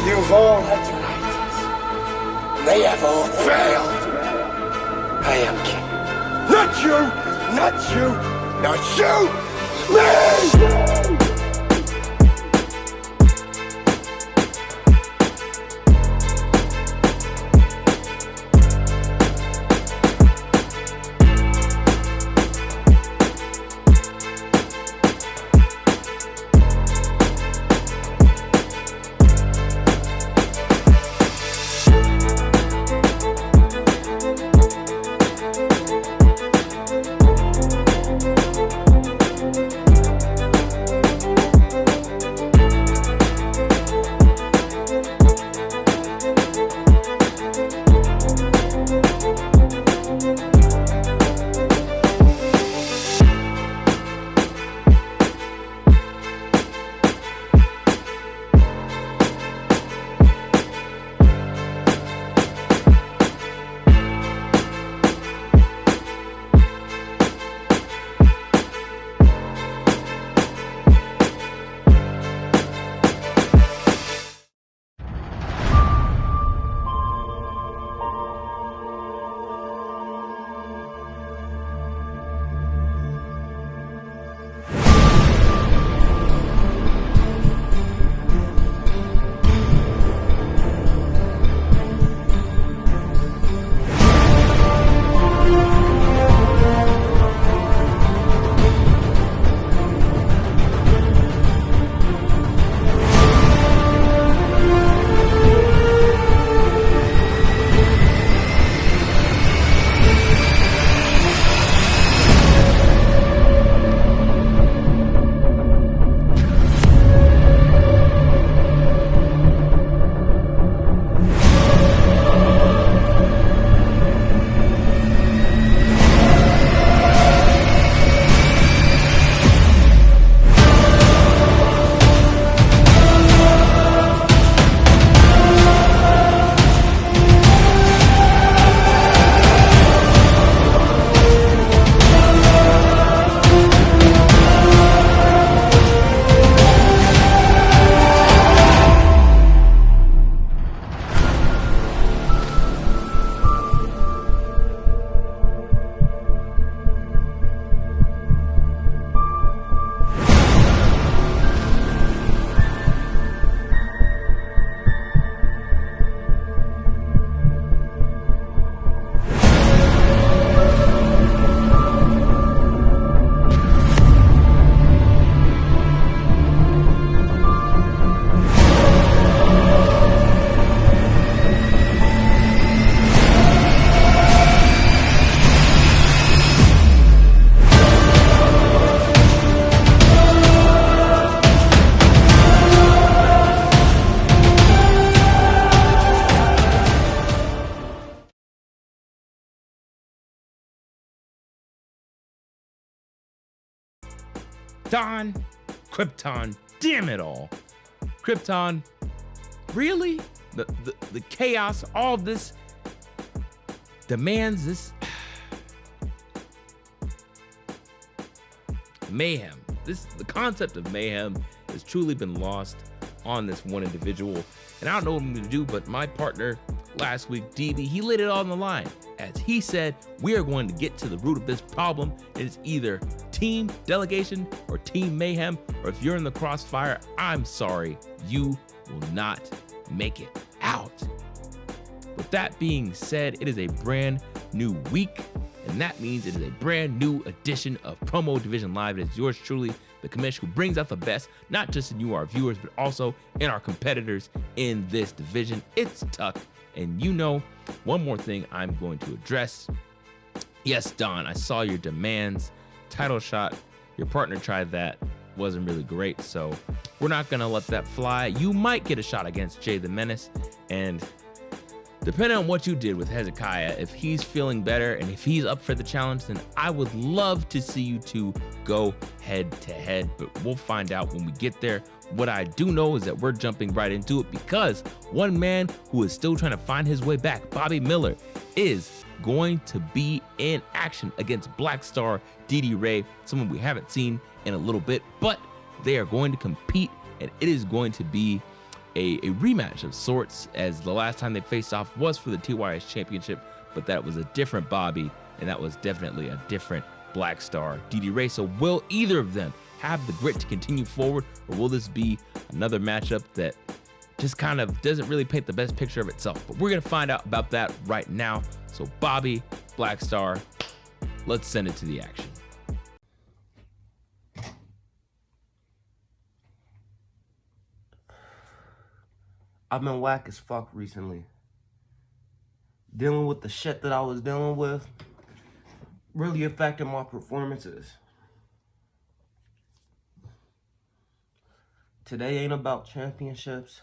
You've all had your ideas. They have all failed. I am king. Not you! Not you! Not you! Me! Don, Krypton, damn it all. Krypton, really? The chaos, all of this demands this mayhem. The concept of mayhem has truly been lost on this one individual. And I don't know what I'm gonna do, but my partner last week, DB, he laid it all on the line. As he said, we are going to get to the root of this problem. It's either team delegation or team mayhem, or if you're in the crossfire, I'm sorry, you will not make it out. With that being said, it is a brand new week, and that means it is a brand new edition of Promo Division Live. It is yours truly, the Commisioner, who brings out the best, not just in you, our viewers, but also in our competitors in this division. It's Tuck, and you know, one more thing I'm going to address. Yes, Don, I saw your demands. Title shot, your partner tried that, wasn't really great, so we're not gonna let that fly. You might get a shot against Jay the Menace, and depending on what you did with Hezekiah, if he's feeling better and if he's up for the challenge, then I would love to see you two go head to head, but we'll find out when we get there. What I do know is that we're jumping right into it because one man who is still trying to find his way back, Bobby Miller, is going to be in action against BLKSTAR DDRay, someone we haven't seen in a little bit, but they are going to compete, and it is going to be a rematch of sorts, as the last time they faced off was for the TYS Championship, but that was a different Bobby, and that was definitely a different BLKSTAR DDRay. So will either of them have the grit to continue forward, or will this be another matchup that just kind of doesn't really paint the best picture of itself? But we're gonna find out about that right now. So Bobby, BLKSTAR, let's send it to the action. I've been whack as fuck recently. Dealing with the shit that I was dealing with really affected my performances. Today ain't about championships.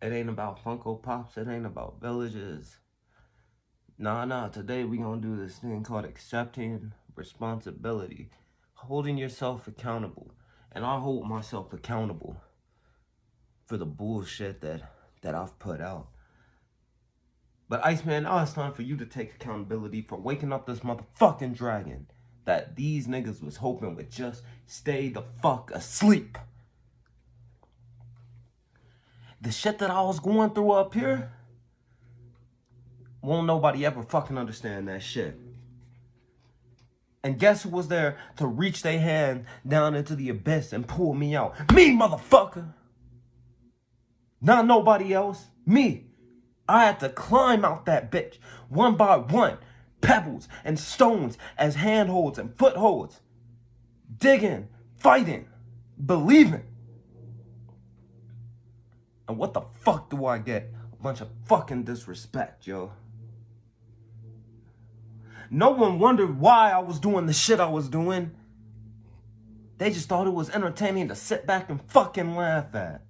It ain't about Funko Pops. It ain't about villages. Nah. Today we gonna do this thing called accepting responsibility. Holding yourself accountable. And I hold myself accountable for the bullshit that I've put out. But Iceman, now it's time for you to take accountability for waking up this motherfucking dragon that these niggas was hoping would just stay the fuck asleep. The shit that I was going through up here, won't nobody ever fucking understand that shit. And guess who was there to reach their hand down into the abyss and pull me out? Me, motherfucker! Not nobody else. Me. I had to climb out that bitch one by one. Pebbles and stones as handholds and footholds. Digging, fighting, believing. And what the fuck do I get? A bunch of fucking disrespect, yo. No one wondered why I was doing the shit I was doing. They just thought it was entertaining to sit back and fucking laugh at.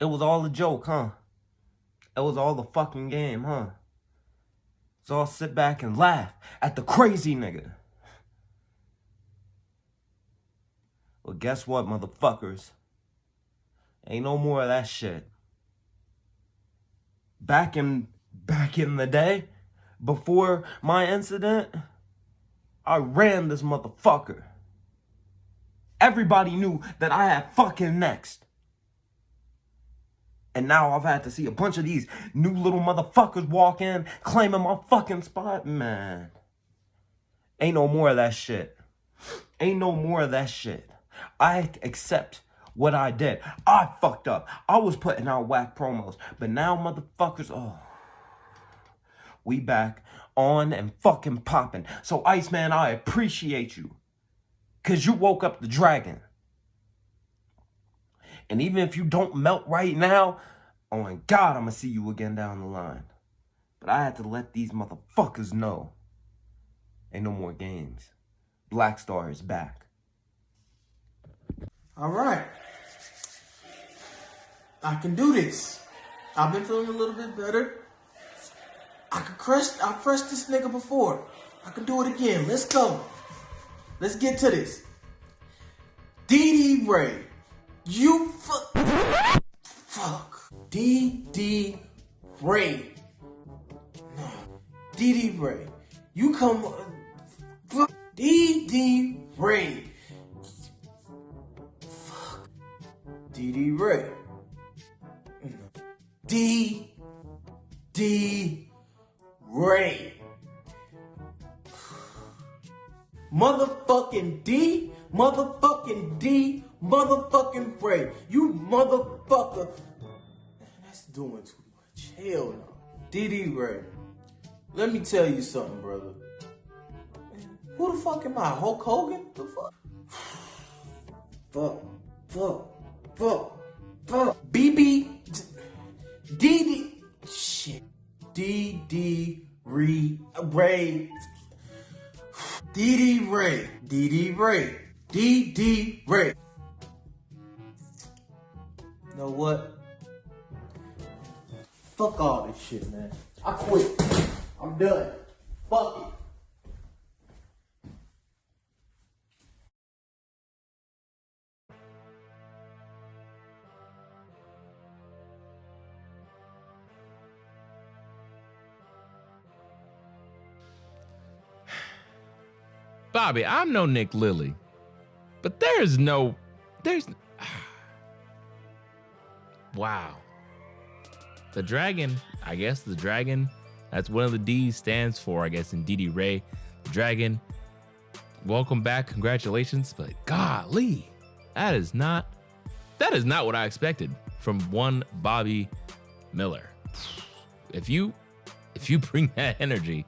It was all a joke, huh? It was all the fucking game, huh? So I'll sit back and laugh at the crazy nigga. Well, guess what, motherfuckers? Ain't no more of that shit. Back in the day, before my incident, I ran this motherfucker. Everybody knew that I had fucking next. And now I've had to see a bunch of these new little motherfuckers walk in, claiming my fucking spot. Man, ain't no more of that shit. Ain't no more of that shit. I accept what I did. I fucked up. I was putting out whack promos. But now, motherfuckers, oh, we back on and fucking popping. So, Iceman, I appreciate you. Because you woke up the dragon. And even if you don't melt right now, oh my God, I'm going to see you again down the line. But I had to let these motherfuckers know. Ain't no more games. BLKSTAR is back. All right. I can do this. I've been feeling a little bit better. I pressed this nigga before. I can do it again. Let's go. Let's get to this. DDRay. You fuck. DDRay. DDRay. You come. Fuck. DDRay. Fuck. DDRay. DDRay. Motherfucking D. Motherfucking D. Motherfucking Ray. You motherfucker. That's doing too much. Hell no. DDRay. Let me tell you something, brother. Who the fuck am I? Hulk Hogan? The fuck? Fuck. BB. DD. Shit. DDRay. DDRay. You know what? Fuck all this shit, man. I quit. I'm done. Fuck it. Bobby, I'm no Nick Lilly, but wow. The dragon, I guess the dragon, that's one of the D's stands for, I guess, in DDRay. The dragon, welcome back, congratulations. But golly, that is not what I expected from one Bobby Miller. If you bring that energy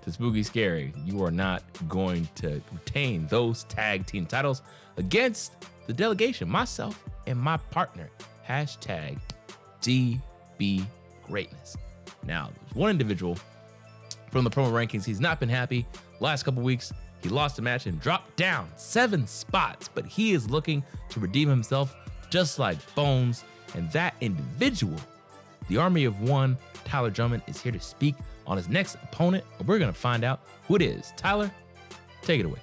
to Spooky Scary, you are not going to retain those tag team titles against the delegation, myself and my partner. Hashtag DB Greatness. Now, there's one individual from the promo rankings. He's not been happy. Last couple weeks, he lost a match and dropped down 7 spots, but he is looking to redeem himself just like Bones. And that individual, the Army of One, Tyler Drummond, is here to speak on his next opponent. We're going to find out who it is. Tyler, take it away.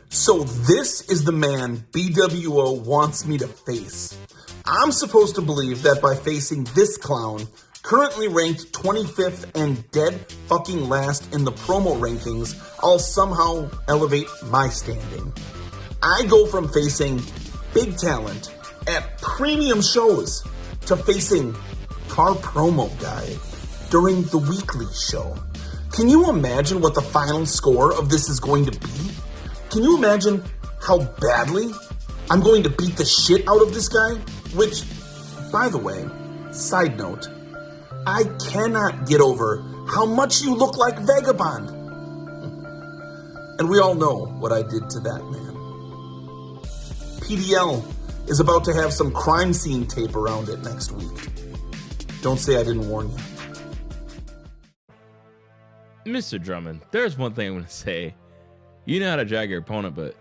So this is the man bWo wants me to face. I'm supposed to believe that by facing this clown, currently ranked 25th and dead fucking last in the promo rankings, I'll somehow elevate my standing. I go from facing big talent at premium shows to facing car promo guy during the weekly show. Can you imagine what the final score of this is going to be? Can you imagine how badly I'm going to beat the shit out of this guy? Which, by the way, side note, I cannot get over how much you look like Vagabond. And we all know what I did to that man. PDL is about to have some crime scene tape around it next week. Don't say I didn't warn you. Mr. Drummond, there's one thing I'm going to say. You know how to drag your opponent, but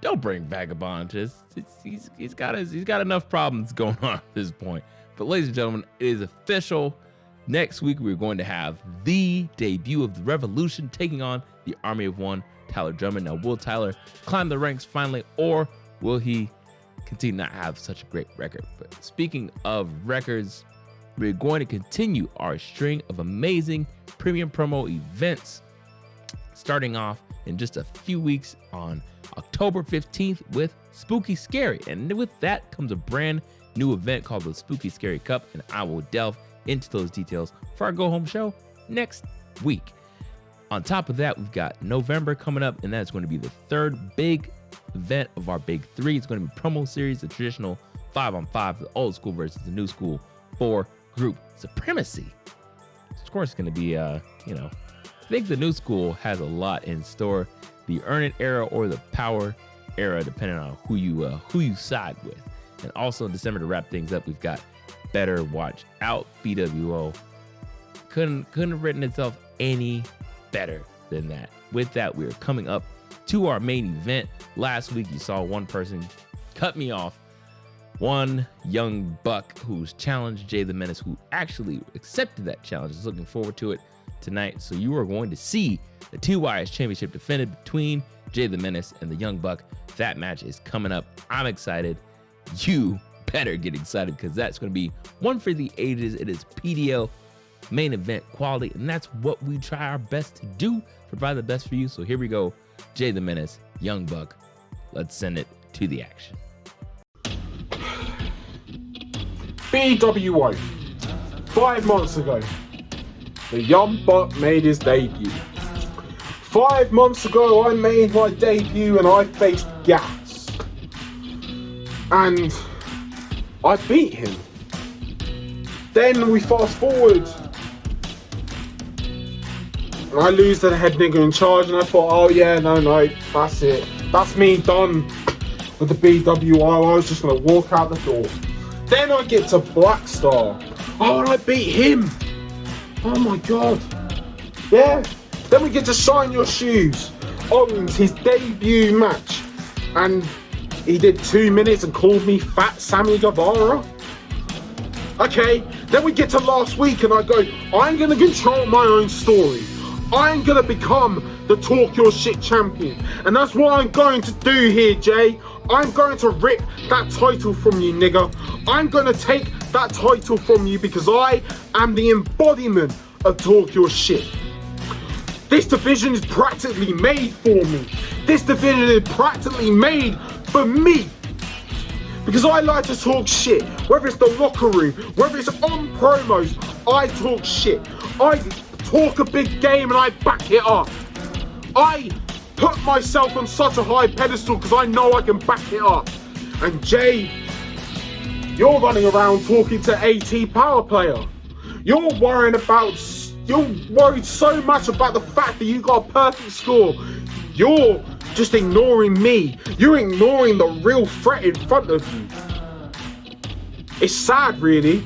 don't bring Vagabond to this. He's got enough problems going on at this point. But ladies and gentlemen, it is official. Next week, we're going to have the debut of the Revolution taking on the Army of One, Tyler Drummond. Now, will Tyler climb the ranks finally, or will he continue not have such a great record? But speaking of records, we're going to continue our string of amazing premium promo events, starting off in just a few weeks on October 15th with Spooky Scary. And with that comes a brand new event called the Spooky Scary Cup, and I will delve into those details for our go home show next week. On top of that, we've got November coming up, and that's going to be the third big event of our big 3. It's going to be promo series, the traditional 5-on-5, the old school versus the new school for group supremacy. Of course, it's going to be I think the new school has a lot in store. The Earn It era or the Power era, depending on who you side with. And also in December, to wrap things up, we've got Better Watch Out. bWo couldn't have written itself any better than that. With that, we're coming up to our main event. Last week, you saw one person cut me off. One young buck who's challenged Jay the Menace, who actually accepted that challenge, is looking forward to it tonight. So you are going to see the TYS Championship defended between Jay the Menace and the young buck. That match is coming up. I'm excited. You better get excited, because that's going to be one for the ages. It is PDL main event quality, and that's what we try our best to do, provide the best for you. So here we go. Jay the Menace, young buck. Let's send it to the action. bWo. 5 months ago, the young buck made his debut. 5 months ago, I made my debut and I faced Gas. And I beat him. Then we fast forward. And I lose to the head nigga in charge, and I thought, oh yeah, no, that's it. That's me done with the bWo. I was just gonna walk out the door. Then I get to BLKSTAR. Oh, and I beat him. Oh my god. Yeah. Then we get to Shine Your Shoes. Owens, his debut match. And he did 2 minutes and called me Fat Sammy Guevara. Okay. Then we get to last week and I go, I'm going to control my own story. I'm going to become the Talk Your Shit champion. And that's what I'm going to do here, Jay. I'm going to rip that title from you, nigga. I'm going to take that title from you because I am the embodiment of Talk Your Shit. This division is practically made for me. This division is practically made for me. Because I like to talk shit. Whether it's the locker room, whether it's on promos, I talk shit. I talk a big game and I back it up. I put myself on such a high pedestal because I know I can back it up. And Jay, you're running around talking to AT Power Player. You're worried so much about the fact that you got a perfect score. You're just ignoring me. You're ignoring the real threat in front of you. It's sad, really.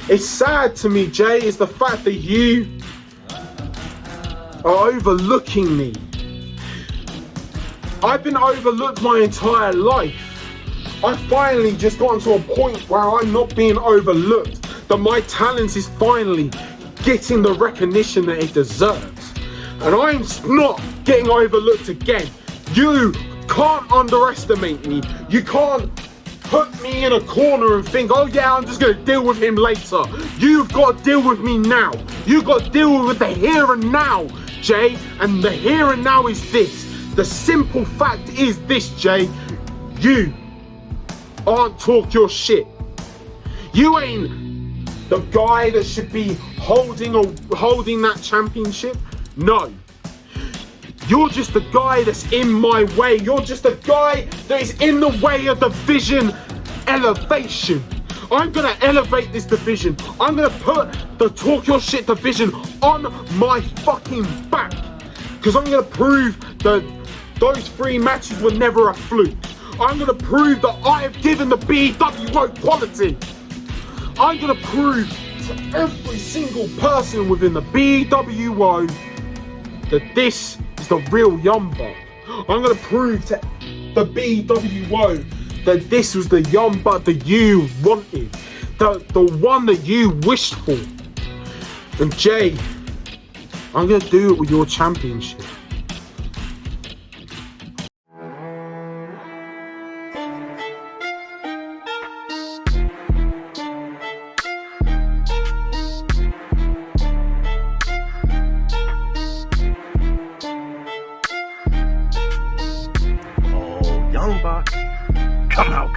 It's sad to me, Jay, is the fact that you are overlooking me. I've been overlooked my entire life. I finally just gotten to a point where I'm not being overlooked, that my talent is finally getting the recognition that it deserves. And I'm not getting overlooked again. You can't underestimate me. You can't put me in a corner and think, oh yeah, I'm just gonna deal with him later. You've got to deal with me now. You've got to deal with the here and now, Jay. And the here and now is this. The simple fact is this, Jay. You aren't talk your shit. You ain't the guy that should be holding that championship. No. You're just the guy that's in my way. You're just the guy that is in the way of the division elevation. I'm gonna elevate this division. I'm gonna put the talk your shit division on my fucking back. Because I'm gonna prove that those 3 matches were never a fluke. I'm gonna prove that I have given the bWo quality. I'm gonna prove to every single person within the bWo that this is the real Young Buck. I'm gonna prove to the bWo that this was the Young Buck that you wanted, the one that you wished for. And Jay, I'm gonna do it with your championship.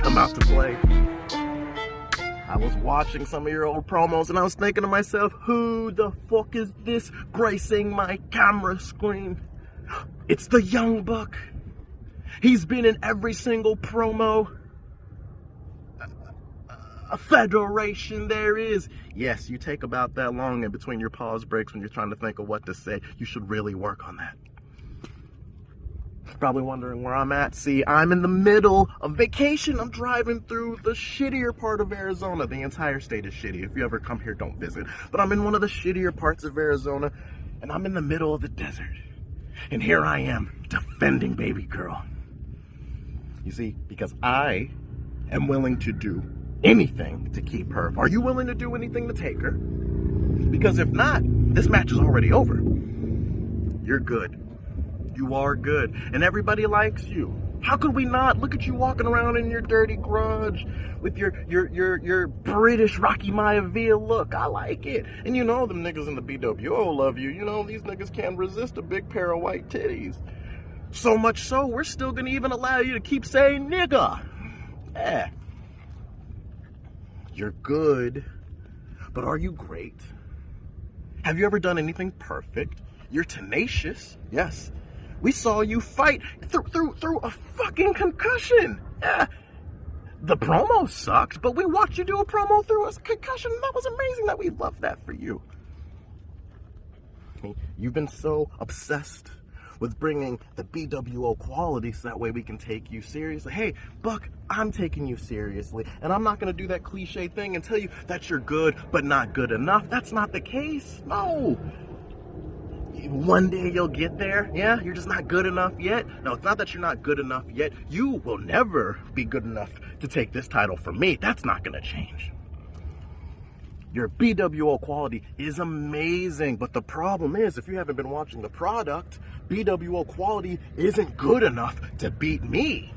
Come out to play. I was watching some of your old promos and I was thinking to myself, who the fuck is this gracing my camera screen? It's the Young Buck. He's been in every single promo a federation there is. Yes, you take about that long in between your pause breaks when you're trying to think of what to say. You should really work on that. Probably wondering where I'm at. See, I'm in the middle of vacation. I'm driving through the shittier part of Arizona. The entire state is shitty. If you ever come here, don't visit. But I'm in one of the shittier parts of Arizona, and I'm in the middle of the desert. And here I am, defending baby girl. You see, because I am willing to do anything to keep her. Are you willing to do anything to take her? Because if not, this match is already over. You're good. You are good, and everybody likes you. How could we not? Look at you walking around in your dirty garage with your British Rocky Maivia look. I like it. And you know them niggas in the bWo love you. You know these niggas can't resist a big pair of white titties. So much so, we're still gonna even allow you to keep saying nigga. Yeah. You're good, but are you great? Have you ever done anything perfect? You're tenacious, yes. We saw you fight through a fucking concussion. Yeah. The promo sucked, but we watched you do a promo through a concussion. That was amazing. That we love that for you. You've been so obsessed with bringing the bWo quality so that way we can take you seriously. Hey, Buck, I'm taking you seriously, and I'm not going to do that cliche thing and tell you that you're good but not good enough. That's not the case. No. One day you'll get there. Yeah, you're just not good enough yet. No, it's not that you're not good enough yet. You will never be good enough to take this title from me. That's not going to change. Your bWo quality is amazing, but the problem is, if you haven't been watching the product, bWo quality isn't good enough to beat me.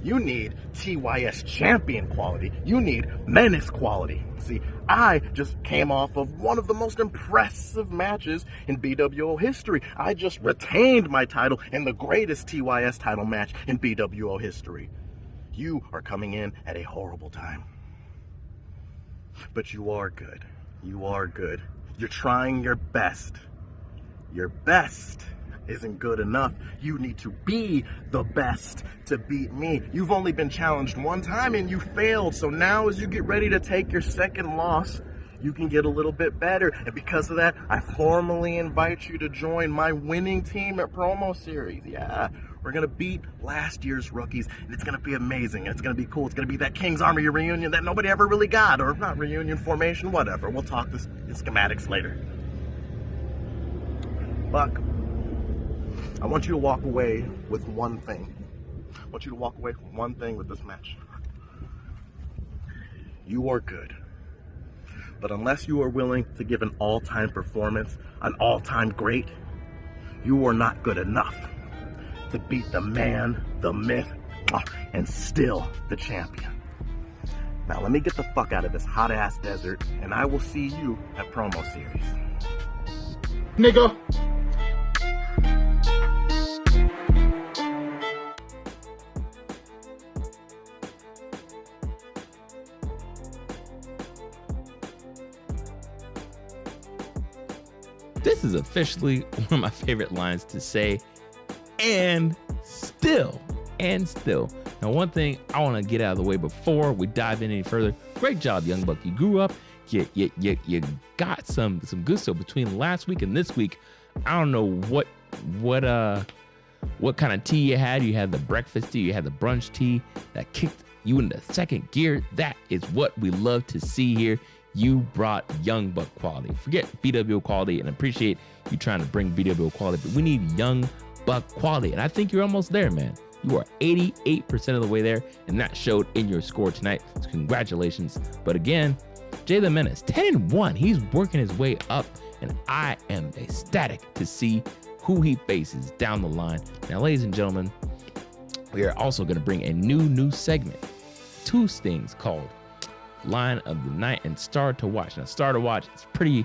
You need TYS champion quality. You need Menace quality. See, I just came off of one of the most impressive matches in bWo history. I just retained my title in the greatest TYS title match in bWo history. You are coming in at a horrible time. But you are good. You are good. You're trying your best. Your best isn't good enough. You need to be the best to beat me. You've only been challenged one time and you failed. So now as you get ready to take your second loss, you can get a little bit better. And because of that, I formally invite you to join my winning team at Promo Series. Yeah, we're going to beat last year's rookies, and it's going to be amazing. It's going to be cool. It's going to be that King's Army reunion that nobody ever really got, or not reunion, formation, whatever. We'll talk this in schematics later. Buck, I want you to walk away with one thing. I want you to walk away with one thing with this match. You are good. But unless you are willing to give an all-time performance, an all-time great, you are not good enough to beat the man, the myth, and still the champion. Now let me get the fuck out of this hot-ass desert, and I will see you at Promo Series. Nigga. This is officially one of my favorite lines to say, and still. Now, one thing I want to get out of the way before we dive in any further. Great job, Young Buck. You grew up. You got some good stuff between last week and this week. I don't know what kind of tea you had. You had the breakfast tea. You had the brunch tea that kicked you into second gear. That is what we love to see here. You brought Young Buck quality. Forget bWo quality, and appreciate you trying to bring bWo quality, but we need Young Buck quality, and I think you're almost there, man. You are 88% of the way there, and that showed in your score tonight, so congratulations. But again, Jay the Menace, 10-1. He's working his way up, and I am ecstatic to see who he faces down the line. Now, ladies and gentlemen, we are also going to bring a new segment. Two things called Line of the Night and Star to Watch. Now, Star to Watch is pretty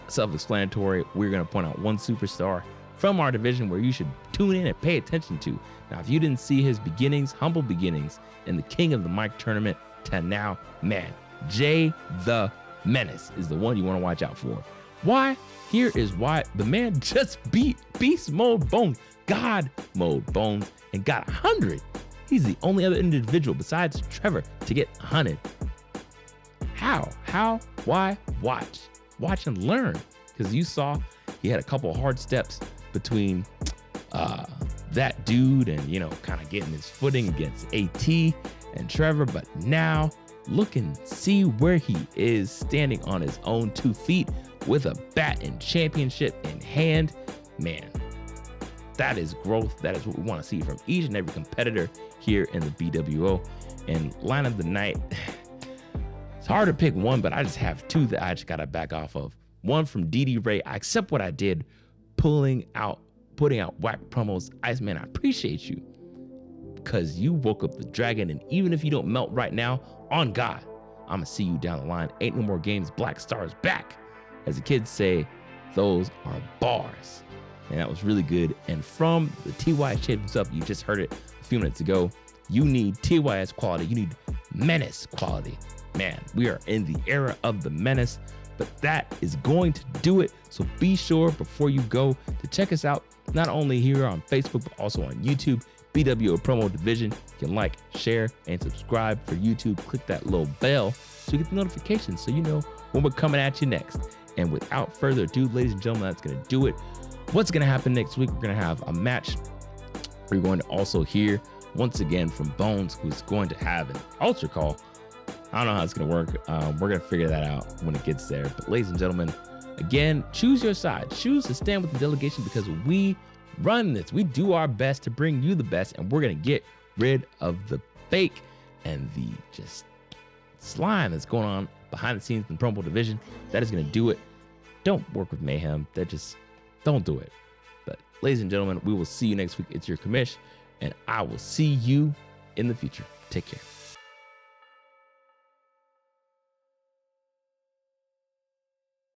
self-explanatory. We're going to point out one superstar from our division where you should tune in and pay attention to. Now, if you didn't see his beginnings, humble beginnings in the King of the Mic tournament to now, man, Jay the Menace is the one you want to watch out for. Why? Here is why. The man just beat Beast Mode Bones, God Mode Bones, and got 100. He's the only other individual besides Trevor to get 100. How, why? Watch and learn. Because you saw he had a couple of hard steps between that dude and, kind of getting his footing against AT and Trevor. But now look and see where he is, standing on his own 2 feet with a bat and championship in hand. Man, that is growth. That is what we want to see from each and every competitor here in the bWo. And Line of the Night, it's hard to pick one, but I just have two that I just got to back off of. One from DDRay. I accept what I did, putting out whack promos. Iceman, I appreciate you because you woke up the dragon, and even if you don't melt right now, on God, I'm going to see you down the line. Ain't no more games. Black Star's back. As the kids say, those are bars. And that was really good. And from the TYS champions up, you just heard it a few minutes ago, you need TYS quality. You need Menace quality. Man, we are in the era of the Menace, but that is going to do it. So be sure before you go to check us out, not only here on Facebook, but also on YouTube, bWo Promo Division. You can like, share, and subscribe for YouTube. Click that little bell so you get the notifications so you know when we're coming at you next. And without further ado, ladies and gentlemen, that's going to do it. What's going to happen next week? We're going to have a match. We're going to also hear once again from Bones, who's going to have an altar call. I don't know how it's going to work. We're going to figure that out when it gets there. But ladies and gentlemen, again, choose your side. Choose to stand with the delegation because we run this. We do our best to bring you the best, and we're going to get rid of the fake and the just slime that's going on behind the scenes in the Promo Division. That is going to do it. Don't work with Mayhem. That just don't do it. But ladies and gentlemen, we will see you next week. It's your commish, and I will see you in the future. Take care.